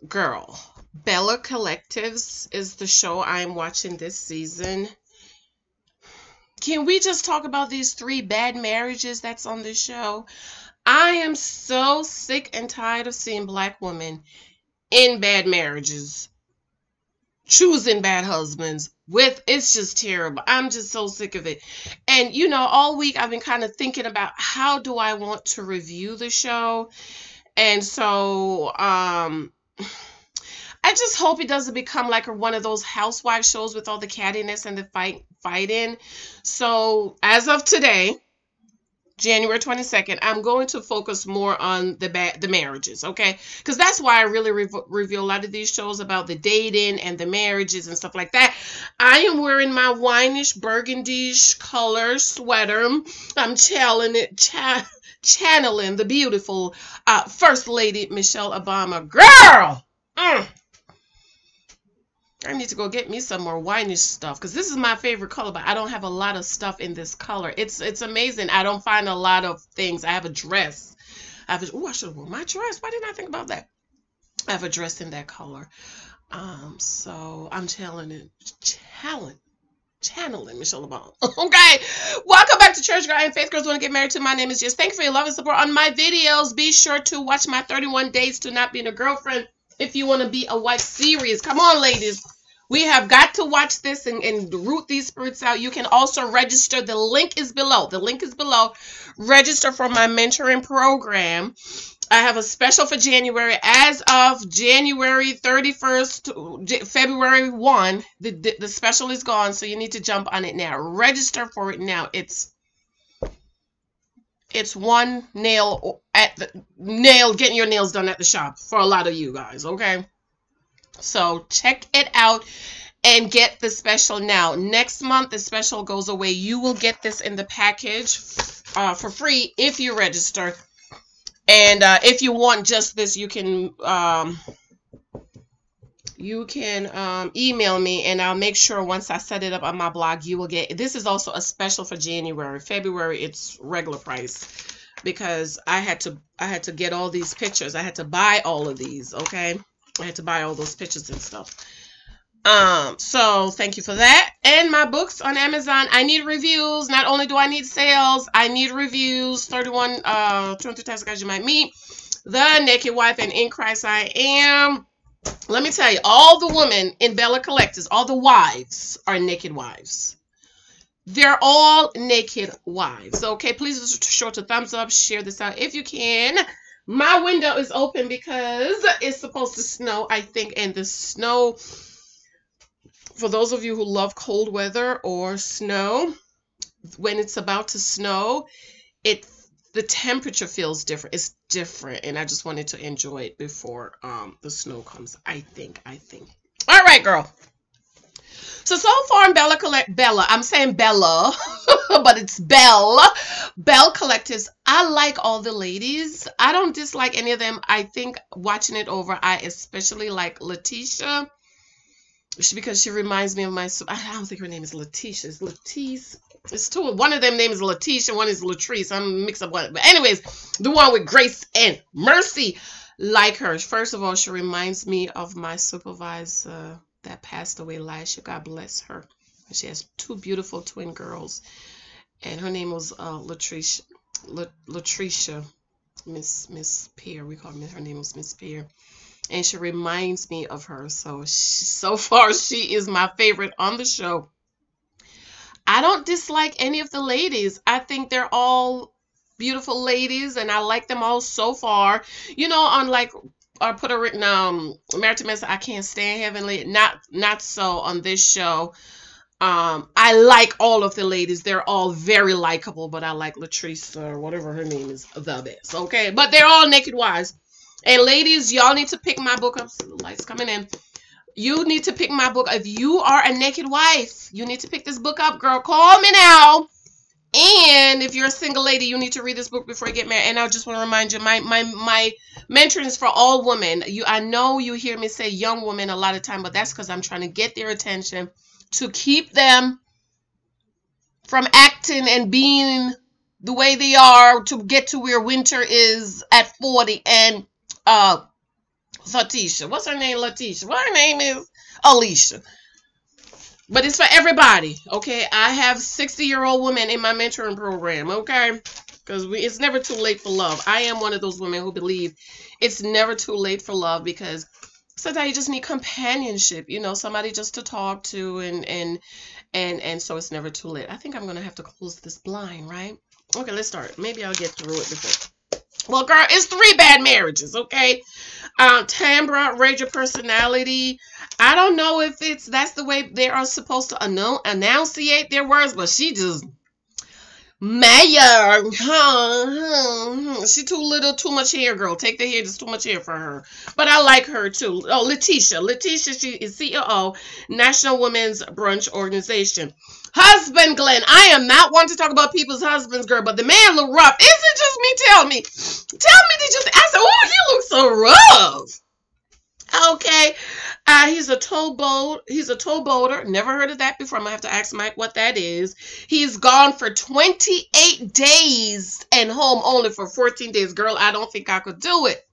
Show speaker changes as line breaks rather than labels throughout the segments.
Girl, Bella Collectives is the show I'm watching this season. Can we just talk about these three bad marriages that's on this show? I am so sick and tired of seeing black women in bad marriages, choosing bad husbands with it's just terrible. I'm just so sick of it. And all week I've been kind of thinking about how do I want to review the show. And so I just hope it doesn't become like one of those housewife shows with all the cattiness and the fighting. So as of today, January 22nd, I'm going to focus more on the marriages, okay? Because that's why I really review a lot of these shows about the dating and the marriages and stuff like that. I am wearing my wineish burgundy-ish color sweater. I'm channeling the beautiful First Lady Michelle Obama. Girl! I need to go get me some more wineish stuff because this is my favorite color, but I don't have a lot of stuff in this color. It's amazing. I don't find a lot of things. I have a dress. I should have worn my dress. Why didn't I think about that? I have a dress in that color. So I'm channeling Michelle Obama. Okay. Welcome back to Church Girl and Faith Girls Want to Get Married to. My name is Jess. Thank you for your love and support on my videos. Be sure to watch my 31 Days to Not Being a Girlfriend if you want to be a wife series. Come on, ladies. We have got to watch this and root these spirits out. You can also register. The link is below. The link is below. Register for my mentoring program. I have a special for January. As of January 31st, February 1, the special is gone, so you need to jump on it now. Register for it now. It's one nail at the getting your nails done at the shop for a lot of you guys, okay? So check it out and get the special now. Next month, the special goes away. You will get this in the package for free if you register. And if you want just this, you can email me, and I'll make sure once I set it up on my blog, you will get. This is also a special for January. February, it's regular price because I had to get all these pictures. I had to buy all of these. Okay. I had to buy all those pictures and stuff. So thank you for that. And my books on Amazon. I need reviews. Not only do I need sales, I need reviews. 22 types of guys you might meet. The Naked Wife and In Christ I Am. Let me tell you, all the women in Bella Collectives, all the wives are naked wives. They're all naked wives. Okay, please be sure to thumbs up, share this out if you can. My window is open because it's supposed to snow, I think, and the snow, for those of you who love cold weather or snow, when it's about to snow, the temperature feels different. It's different, and I just wanted to enjoy it before the snow comes, I think. All right, girl. So far in Bella, I'm saying Bella, but it's Belle Collectives. I like all the ladies. I don't dislike any of them. I think watching it over, I especially like Letitia. Because she reminds me of my, I don't think her name is Letitia. It's Letice. It's two. One of them name is Letitia. One is Latrice. I'm mixed up one. But anyways, the one with Grace and Mercy. Like her. First of all, she reminds me of my supervisor that passed away last year. God bless her. She has two beautiful twin girls, and her name was Latricia, Miss Peer. We call her name was Miss Peer, and she reminds me of her. So far she is my favorite on the show. I don't dislike any of the ladies. I think they're all beautiful ladies, and I like them all so far. On like. Or put a written Married to Mess, I Can't Stand Heavenly. Not so on this show. I like all of the ladies. They're all very likable, but I like Latrice or whatever her name is the best. Okay, but they're all naked wives. And ladies, y'all need to pick my book up. So the light's coming in. You need to pick my book. If you are a naked wife, you need to pick this book up, girl. Call me now. And if you're a single lady, you need to read this book before you get married. And I just want to remind you, my mentoring is for all women. I know you hear me say young women a lot of time, but that's because I'm trying to get their attention to keep them from acting and being the way they are to get to where winter is at 40 and Satisha. What's her name? Letitia. What her name is? Alicia. But it's for everybody, okay? I have 60-year-old women in my mentoring program, okay? Because it's never too late for love. I am one of those women who believe it's never too late for love, because sometimes you just need companionship, you know, somebody just to talk to, and so it's never too late. I think I'm gonna have to close this blind, right? Okay, let's start. Maybe I'll get through it before. Well, girl, it's 3 bad marriages, okay? Tambra, rate your personality. I don't know if that's the way they are supposed to enunciate their words, but she just Mayor, she too much hair, girl. Take the hair, there's too much hair for her. But I like her too. Oh, Letitia, she is CEO, National Women's Brunch Organization. Husband Glenn, I am not one to talk about people's husbands, girl, but the man look rough. Is it just me? Tell me, did you? I said, oh, he looks so rough. Okay, he's a towboat. He's a towboater. Never heard of that before. I'm gonna have to ask Mike what that is. He's gone for 28 days and home only for 14 days. Girl, I don't think I could do it.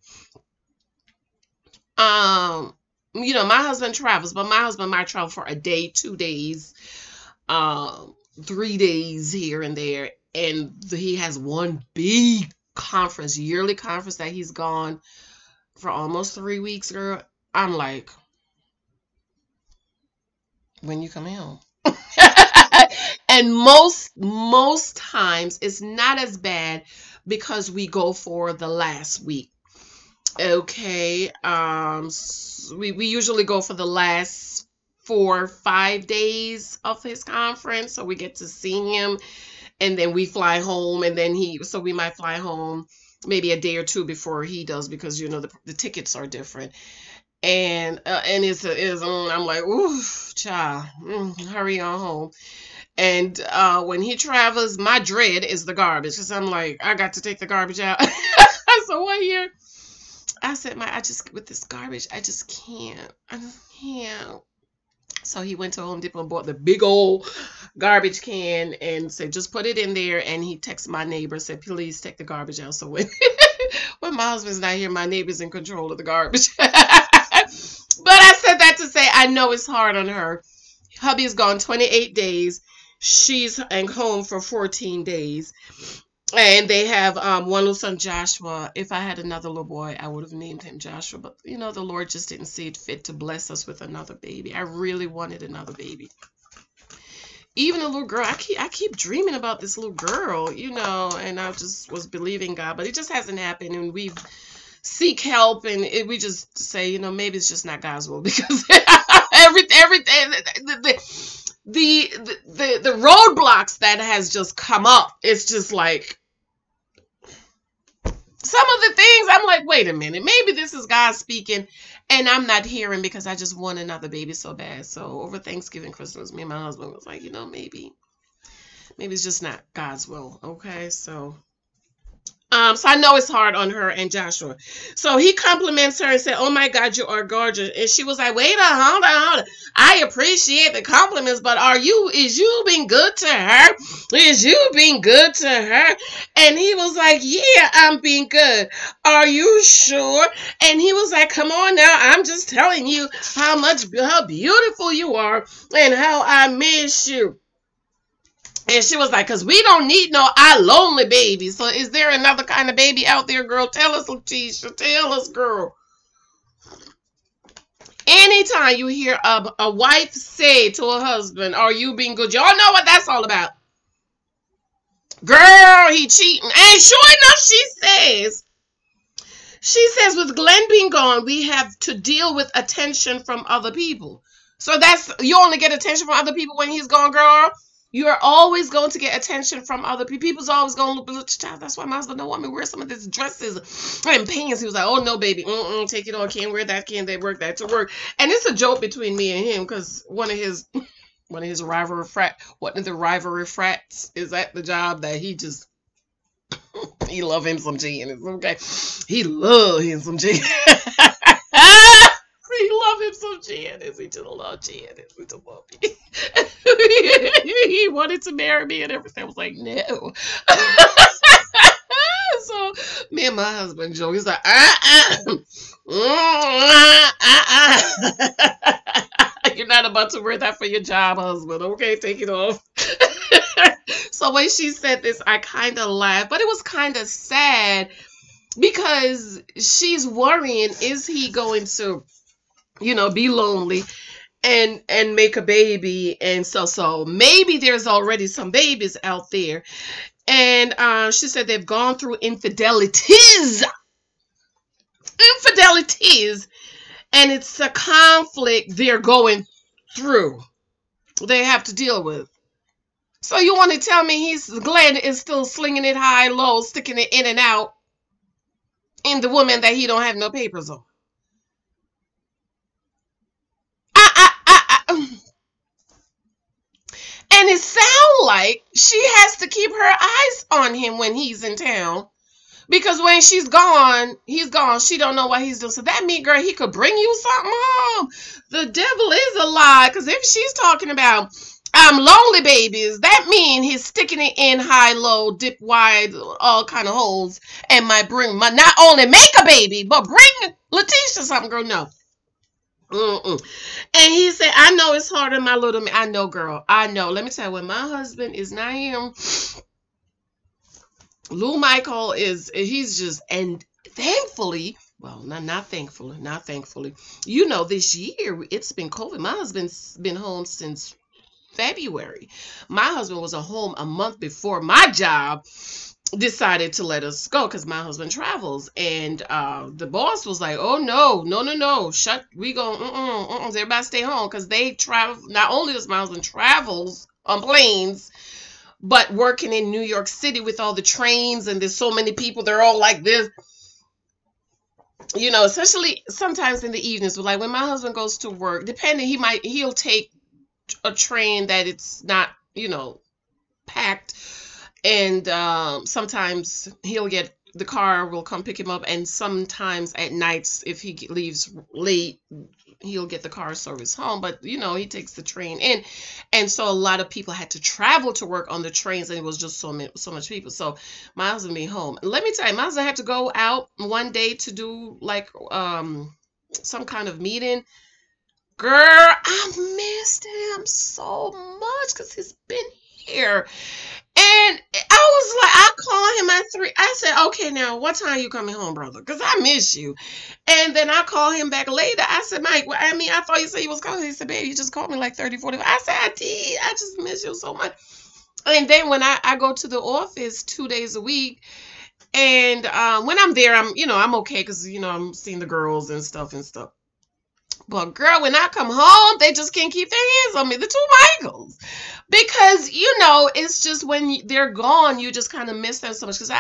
You know, my husband travels, but my husband might travel for a day, 2 days, 3 days here and there, and he has one big conference, yearly conference that he's gone for almost 3 weeks, girl. I'm like, when you come home? And most times it's not as bad because we go for the last week. Okay, we usually go for the last 4 or 5 days of his conference, so we get to see him, and then we fly home, and then so we might fly home maybe a day or 2 before he does, because you know the tickets are different, and I'm like, ooh, child, hurry on home. And when he travels, my dread is the garbage, because I'm like, I got to take the garbage out. So 1 year, I said, with this garbage, I just can't. So he went to Home Depot and bought the big old garbage can and said, just put it in there. And he texted my neighbor, said, please take the garbage out. So when my husband's not here, my neighbor's in control of the garbage. But I said that to say, I know it's hard on her. Hubby's gone 28 days. She's home for 14 days. And they have one little son, Joshua. If I had another little boy, I would have named him Joshua. But, you know, the Lord just didn't see it fit to bless us with another baby. I really wanted another baby. Even a little girl. I keep dreaming about this little girl, you know, and I just was believing God. But it just hasn't happened. And we've seek help. And we just say, you know, maybe it's just not God's will. Because everything, the roadblocks that has just come up, it's just like, some of the things I'm like, wait a minute, maybe this is God speaking and I'm not hearing because I just want another baby so bad. So over Thanksgiving, Christmas, me and my husband was like, you know, maybe it's just not God's will. Okay, so I know it's hard on her and Joshua. So he compliments her and said, oh my God, you are gorgeous. And she was like, wait hold on. I appreciate the compliments, but is you being good to her? Is you being good to her? And he was like, yeah, I'm being good. Are you sure? And he was like, come on now. I'm just telling you how beautiful you are and how I miss you. And she was like, because we don't need no lonely baby. So is there another kind of baby out there, girl? Tell us, Letitia. Tell us, girl. Anytime you hear a wife say to her husband, are you being good? Y'all know what that's all about. Girl, he cheating. And sure enough, she says, with Glenn being gone, we have to deal with attention from other people. So you only get attention from other people when he's gone, girl. You are always going to get attention from other people. People's always going to look, child, that's why my husband don't want me to wear some of these dresses and pants. He was like, oh, no, baby. Take it on. Can't wear that. Can't they work that to work? And it's a joke between me and him because one of his rivalry frats is at the job that he just, he love him some Janice, okay? He love him some Janice. He love him some Janice. He just love Janice. He just love me. He wanted to marry me and everything. I was like, no. So me and my husband joke. He's like, You're not about to wear that for your job, husband. Okay, take it off. So when she said this, I kind of laughed, but it was kind of sad because she's worrying, is he going to, be lonely and make a baby? And so maybe there's already some babies out there. And she said they've gone through infidelities, and it's a conflict they're going through, they have to deal with. So you want to tell me Glenn is still slinging it high, low, sticking it in and out in the woman that he don't have no papers on? And it sounds like she has to keep her eyes on him when he's in town. Because when she's gone, he's gone. She don't know what he's doing. So that means, girl, he could bring you something home. The devil is a lie. Because if she's talking about lonely babies, that means he's sticking it in high, low, dip wide, all kind of holes, and might not only make a baby, but bring Letitia something, girl. No. And he said, I know it's hard on my little man. I know, girl. I know. Let me tell you, when my husband is not here, Lou Michael he's just, and thankfully, well, not thankfully, this year, it's been COVID. My husband's been home since February. My husband was at home a month before my job decided to let us go, because my husband travels, and the boss was like, oh no, we go, everybody stay home, because they travel. Not only does my husband travels on planes, but working in New York City with all the trains, and there's so many people, they're all like this, especially sometimes in the evenings. But like when my husband goes to work, depending, he'll take a train that it's not, packed. And sometimes the car will come pick him up. And sometimes at nights, if he leaves late, he'll get the car service home. But, he takes the train in. And so a lot of people had to travel to work on the trains. And it was just so much people. So my husband being home. Let me tell you, my husband had to go out one day to do like some kind of meeting. Girl, I missed him so much because he's been here. And I was like, I called him at 3. I said, okay, now what time you coming home, brother? Because I miss you. And then I called him back later. I said, Mike, I thought you said you was calling. He said, baby, you just called me like 30, 45. I said, I did. I just miss you so much. And then when I go to the office 2 days a week, and when I'm there, I'm okay because, I'm seeing the girls and stuff. But girl, when I come home, they just can't keep their hands on me, the two Michaels. Because, it's just when they're gone, you just kind of miss them so much. So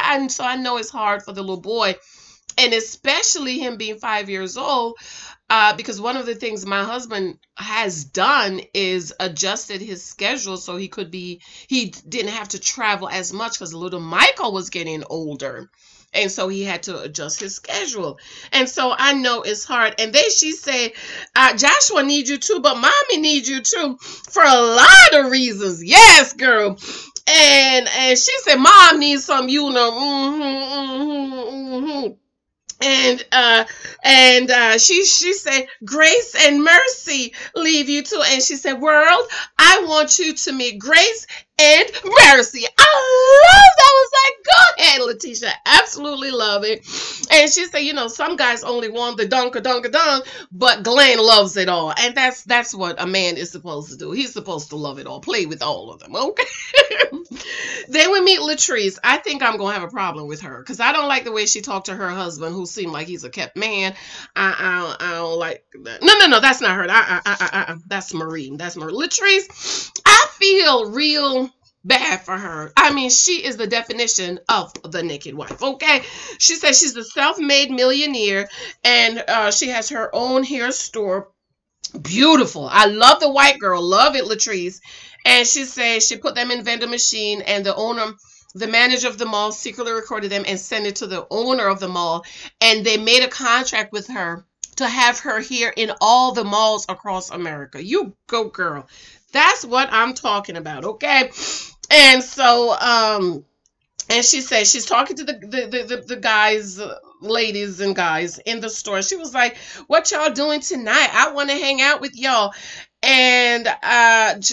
I know it's hard for the little boy, and especially him being 5 years old, because one of the things my husband has done is adjusted his schedule so he didn't have to travel as much because little Michael was getting older. And so he had to adjust his schedule. And so I know it's hard. And then she said, Joshua needs you too, but mommy needs you too for a lot of reasons. Yes, girl. And she said, mom needs some, And she said, grace and mercy leave you too. And she said, world, I want you to meet grace and mercy. I love that. I was like, go ahead, Letitia. Absolutely love it. And she said, some guys only want the dunk, but Glenn loves it all. And that's what a man is supposed to do. He's supposed to love it all, play with all of them. Okay. Then we meet Latrice. I think I'm going to have a problem with her because I don't like the way she talked to her husband, who seemed like he's a kept man. I don't like that. No, that's not her. That's Maureen. Latrice, I feel real bad for her. I mean, she is the definition of the naked wife, okay? She says she's a self-made millionaire, and she has her own hair store. Beautiful. I love the white girl. Love it, Latrice. And she says she put them in vending machine, and the manager of the mall secretly recorded them and sent it to the owner of the mall, and they made a contract with her to have her here in all the malls across America. You go, girl. That's what I'm talking about, okay? And so, and she says she's talking to the guys, ladies and guys in the store. She was like, what y'all doing tonight? I want to hang out with y'all. And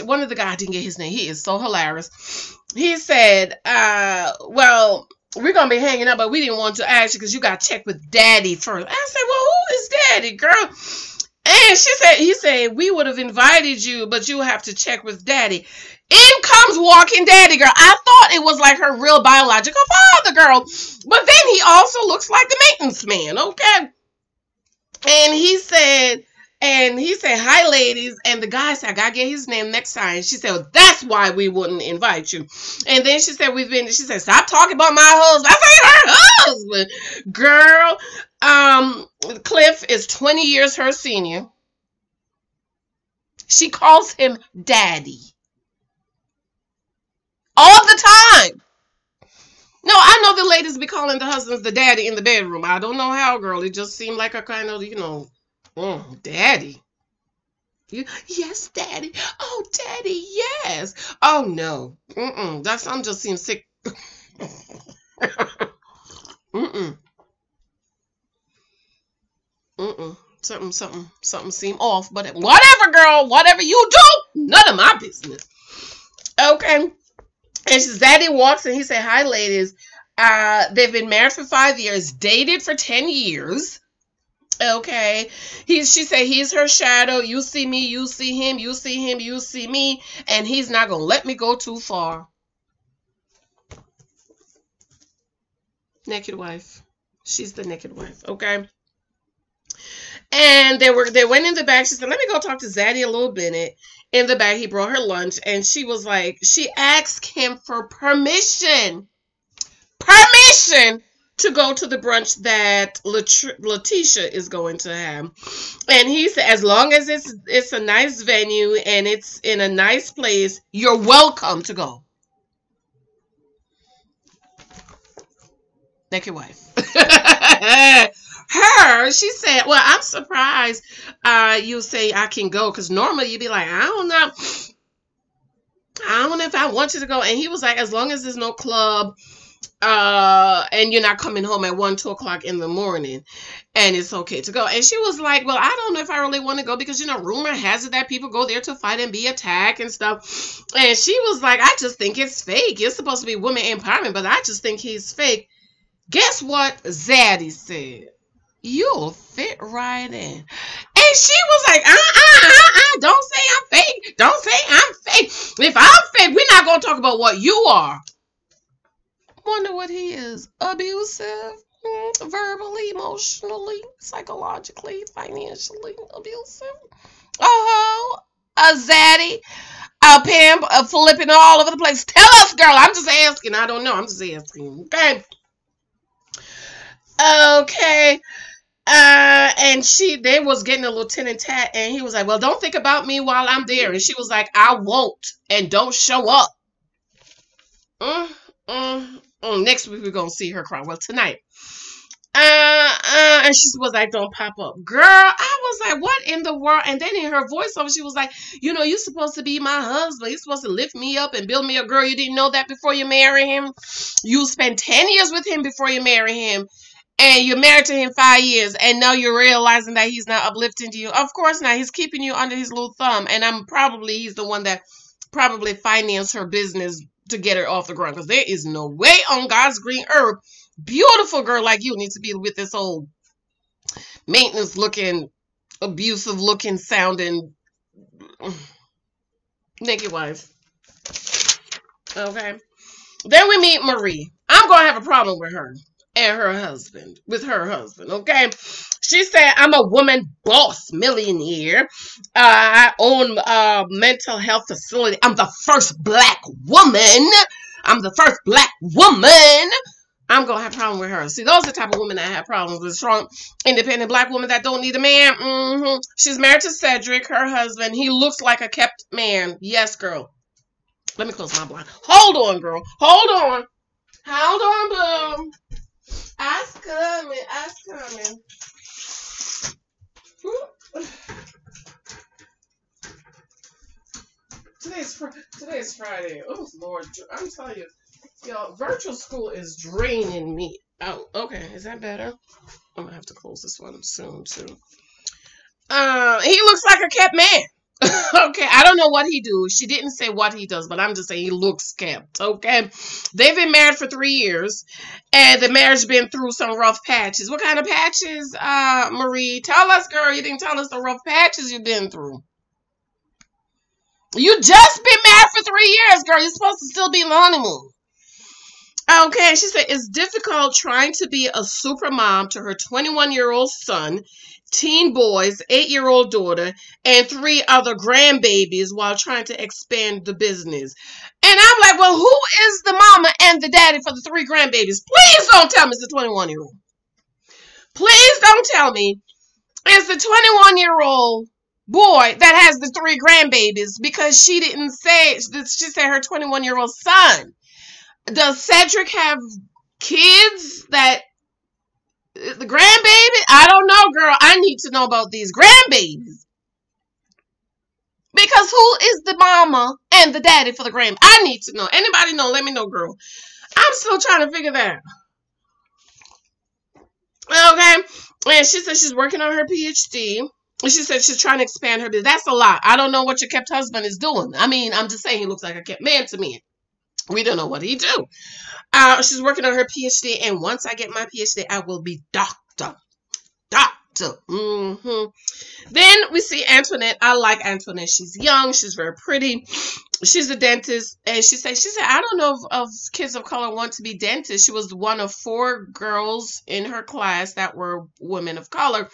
one of the guys, I didn't get his name. He is so hilarious. He said, well, we're going to be hanging out, but we didn't want to ask you because you got to check with Daddy first. I said, well, who is Daddy, girl? And he said, we would have invited you, but you have to check with Daddy. In comes walking Daddy, girl. I thought it was like her real biological father, girl. But then he also looks like the maintenance man, okay? And he said, hi, ladies. And the guy said, I got to get his name next time. She said, well, that's why we wouldn't invite you. And then she said, stop talking about my husband. I said, her husband. Girl, Cliff is 20 years her senior. She calls him Daddy. All the time. No, I know the ladies be calling the husbands the daddy in the bedroom. I don't know how, girl. It just seemed like a kind of, daddy. Yes, Daddy. Oh, Daddy, yes. Oh, no. That some just seems sick. Something seemed off. But whatever, girl. Whatever you do, none of my business. Okay. And Zaddy walks and he said, hi, ladies. They've been married for 5 years, dated for 10 years. Okay. She said he's her shadow. You see me, you see him, you see him, you see me. And he's not going to let me go too far. Naked wife. She's the naked wife. Okay. And they went in the back. She said, let me go talk to Zaddy a little bit. In the back, he brought her lunch. And she was like, she asked him for permission. Permission to go to the brunch that Letitia is going to have. And he said, as long as it's a nice venue and it's in a nice place, you're welcome to go. Naked wife. She said, well, I'm surprised you say I can go, because normally you'd be like, I don't know if I want you to go. And he was like, as long as there's no club and you're not coming home at 1, 2 o'clock in the morning, and it's okay to go. And she was like, well, I don't know if I really want to go, because rumor has it that people go there to fight and be attacked and stuff. And she was like, I just think it's fake. It's supposed to be women empowerment, but I just think he's fake. Guess what Zaddy said? You'll fit right in. And she was like, don't say I'm fake. Don't say I'm fake. If I'm fake, we're not going to talk about what you are. Wonder what he is. Abusive, verbally, emotionally, psychologically, financially abusive. Oh, a Zaddy, a pimp, a flipping all over the place. Tell us, girl. I'm just asking. I don't know. I'm just asking. Okay. Okay. And they was getting a lieutenant tat, and he was like, well, don't think about me while I'm there. And she was like, I won't, and don't show up. Next week we're gonna see her cry. Well, tonight. And she was like, don't pop up. Girl, I was like, what in the world? And then in her voiceover, she was like, you're supposed to be my husband. You're supposed to lift me up and build me a girl. You didn't know that before you marry him. You spent 10 years with him before you marry him. And you're married to him 5 years, and now you're realizing that he's not uplifting to you. Of course not. He's keeping you under his little thumb. And he's the one that probably financed her business to get her off the ground. Because there is no way on God's green earth, beautiful girl like you needs to be with this old maintenance-looking, abusive-looking, sounding naked wife. Okay. Then we meet Marie. I'm going to have a problem with her. And with her husband, okay? She said, I'm a woman boss millionaire. I own a mental health facility. I'm the first black woman. I'm going to have a problem with her. See, those are the type of women that have problems with. Strong, independent black women that don't need a man. She's married to Cedric, her husband. He looks like a kept man. Yes, girl. Let me close my blind. Hold on, girl. Hold on, boo. I's coming. Today's Friday. Oh, Lord. I'm telling you, y'all, virtual school is draining me out. Okay, is that better? I'm gonna have to close this one soon too. He looks like a kept man. Okay, I don't know what he do. She didn't say what he does, but I'm just saying he looks kept. Okay, they've been married for 3 years, and the marriage been through some rough patches. What kind of patches, Marie? Tell us, girl. You didn't tell us the rough patches you've been through. You just been married for 3 years, girl. You're supposed to still be in the honeymoon. Okay, she said it's difficult trying to be a super mom to her 21-year-old son, teen boys, 8-year-old daughter, and 3 other grandbabies while trying to expand the business. And I'm like, well, who is the mama and the daddy for the 3 grandbabies? Please don't tell me it's the 21-year-old. Please don't tell me it's the 21-year-old boy that has the 3 grandbabies, because she didn't say, she said her 21-year-old son. Does Cedric have kids that the grandbaby? I don't know, girl. I need to know about these grandbabies. Because who is the mama and the daddy for the grand? I need to know. Anybody know? Let me know, girl. I'm still trying to figure that out. Okay. And she said she's working on her PhD. And she said she's trying to expand her business. That's a lot. I don't know what your kept husband is doing. I mean, I'm just saying he looks like a kept man to me. We don't know what he do. She's working on her PhD, and once I get my PhD, I will be doctor. Then we see Antoinette. I like Antoinette. She's young. She's very pretty. She's a dentist, and she said, I don't know if kids of color want to be dentists. She was one of 4 girls in her class that were women of color.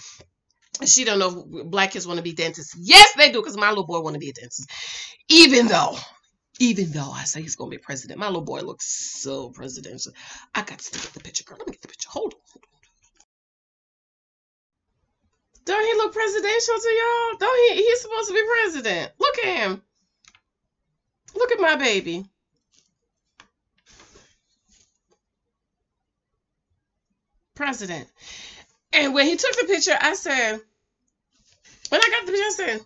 She don't know if black kids want to be dentists. Yes, they do, because my little boy want to be a dentist. Even though I say he's going to be president. My little boy looks so presidential. I got to get the picture, girl. Let me get the picture. Hold on. Don't he look presidential to y'all? Don't he? He's supposed to be president. Look at him. Look at my baby. President. And when he took the picture, I said, when I got the picture, I said,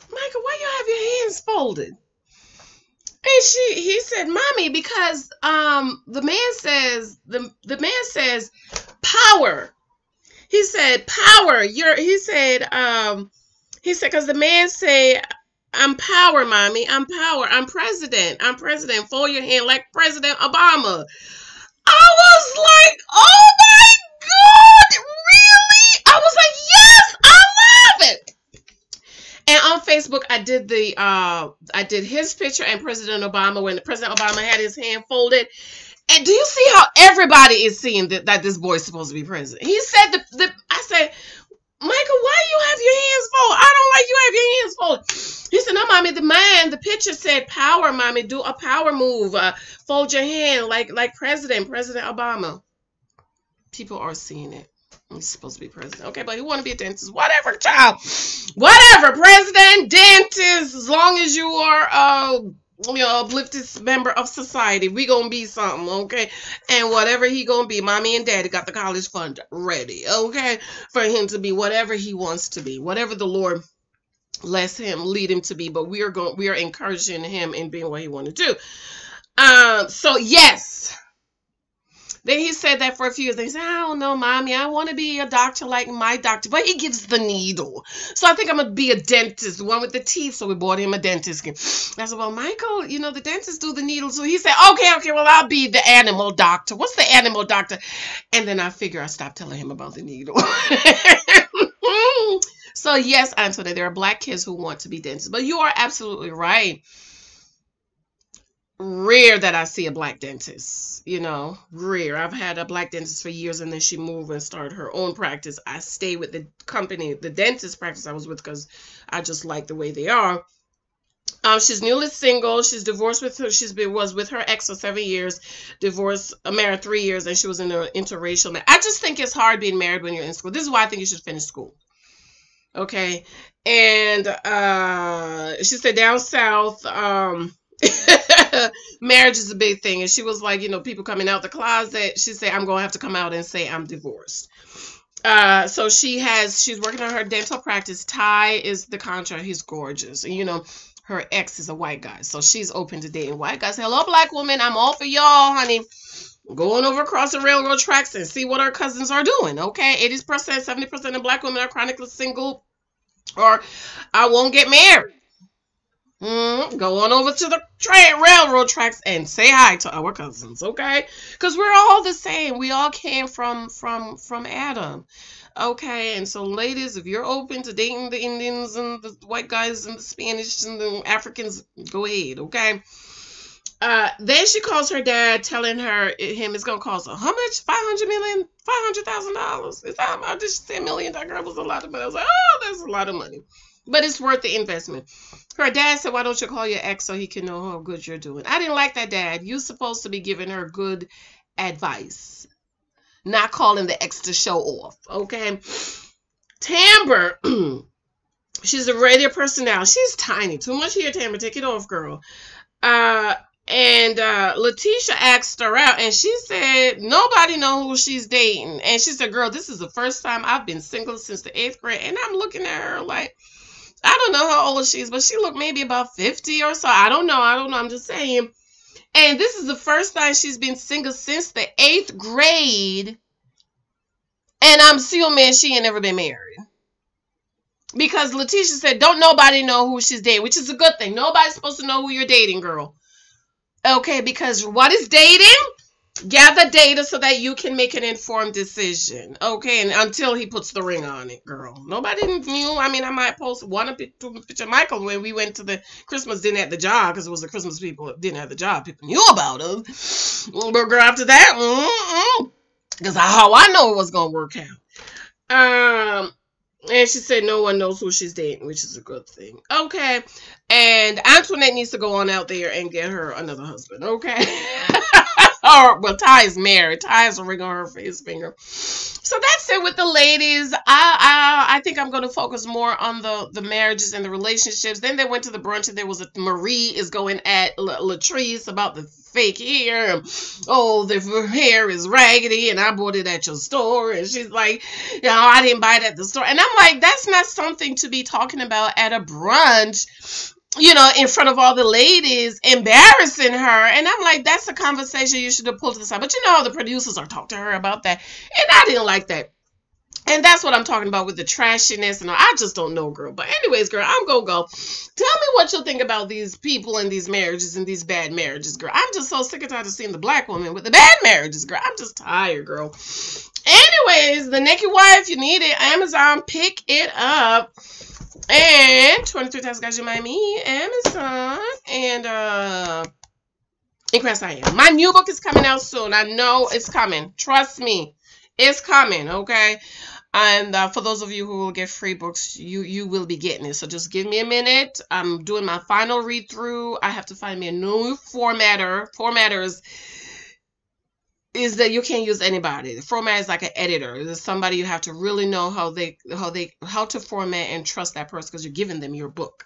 Michael, why you have your hands folded? And he said, Mommy, because the man says power. He said power. He said because the man say, I'm power, Mommy. I'm power. I'm president. Fold your hand like President Obama. I was like, oh my God, really? I was like, yes, I love it. And on Facebook, I did his picture and President Obama when President Obama had his hand folded. And do you see how everybody is seeing that this boy is supposed to be president? He said, I said, Michael, why you have your hands folded? I don't like you have your hands folded. He said, no, Mommy, the picture said power, Mommy. Do a power move. Fold your hand like President Obama. People are seeing it. He's supposed to be president. Okay, but he want to be a dentist. Whatever, child. Whatever, president, dentist, as long as you are uplifted member of society, we gonna be something, okay? And whatever he gonna be, Mommy and Daddy got the college fund ready, okay? For him to be whatever he wants to be, whatever the Lord lets him lead him to be. But we are encouraging him in being what he want to do. So yes. Then he said that for a few years. He said, I don't know, Mommy. I want to be a doctor like my doctor. But he gives the needle. So I think I'm going to be a dentist, the one with the teeth. So we bought him a dentist. I said, well, Michael, the dentists do the needle. So he said, okay, well, I'll be the animal doctor. What's the animal doctor? And then I stopped telling him about the needle. So yes, Antoinette, there are black kids who want to be dentists. But you are absolutely right. Rare that I see a black dentist, rare. I've had a black dentist for years, and then she moved and started her own practice. I stay with the company, the dentist practice I was with, because I just like the way they are. She's newly single. She's divorced with her. Was with her ex for 7 years, divorced, married 3 years, and she was in an interracial marriage. I just think it's hard being married when you're in school. This is why I think you should finish school. Okay. And she said down south, marriage is a big thing, and she was like, people coming out the closet. She said, I'm gonna have to come out and say I'm divorced. So she's working on her dental practice. Ty is the contract. He's gorgeous, and her ex is a white guy, so she's open to dating white guys. Hello, black woman, I'm all for y'all, honey. Going over across the railroad tracks and see what our cousins are doing. Okay, 80%, 70% of black women are chronically single, or I won't get married. Go on over to the railroad tracks and say hi to our cousins, okay? Because we're all the same. We all came from Adam, okay? And so, ladies, if you're open to dating the Indians and the white guys and the Spanish and the Africans, go ahead, okay? Then she calls her dad, telling him it's gonna cost her how much? $500,000. Is that how much? Did she say $1 million? That girl was a lot of money. I was like, oh, that's a lot of money, but it's worth the investment. Her dad said, why don't you call your ex so he can know how good you're doing? I didn't like that, Dad. You're supposed to be giving her good advice, not calling the ex to show off, okay? Timber, she's a radio personality. She's tiny. Too much here, Timber. Take it off, girl. And Letitia asked her out, and she said nobody know who she's dating. And she said, girl, this is the first time I've been single since the 8th grade. And I'm looking at her like, I don't know how old she is, but she looked maybe about 50 or so. I don't know. I'm just saying. And this is the first time she's been single since the 8th grade. And I'm assuming she ain't never been married. Because Letitia said, don't nobody know who she's dating, which is a good thing. Nobody's supposed to know who you're dating, girl. Okay, because what is dating? Gather data so that you can make an informed decision. Okay, and until he puts the ring on it, girl. Nobody knew. I mean, I might post one picture of Michael when we went to the Christmas dinner at the job, because it was the Christmas people dinner at the job. People knew about us. But girl, after that, because how I know it was going to work out. And she said no one knows who she's dating, which is a good thing. Okay. And Antoinette needs to go on out there and get her another husband. Okay. Or, well, Ty is married. Ty has a ring on her face finger. So that's it with the ladies. I think I'm going to focus more on the marriages and the relationships. Then they went to the brunch, and there was Marie is going at Latrice about the fake hair. Oh, the hair is raggedy, and I bought it at your store. And she's like, I didn't buy it at the store. And I'm like, that's not something to be talking about at a brunch, in front of all the ladies, embarrassing her. And I'm like, that's a conversation you should have pulled to the side. But the producers are talking to her about that. And I didn't like that. And that's what I'm talking about with the trashiness. And I just don't know, girl. But anyways, girl, I'm going to go. Tell me what you think about these people and these marriages and these bad marriages, girl. I'm just so sick and tired of seeing the black woman with the bad marriages, girl. I'm just tired, girl. Anyways, The Naked Wife, you need it. Amazon, pick it up. And 23 Times Guys You Miami, Amazon, and Incredible I Am. My new book is coming out soon. I know it's coming. Trust me, it's coming. Okay. And for those of you who will get free books, you will be getting it. So just give me a minute. I'm doing my final read through. I have to find me a new formatter. Formatters is that you can't use anybody. The format is like an editor. There's somebody you have to really know how to format and trust that person, because you're giving them your book.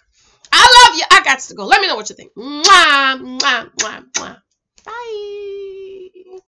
I love you. I got to go. Let me know what you think. Mwah, mwah, mwah, mwah. Bye.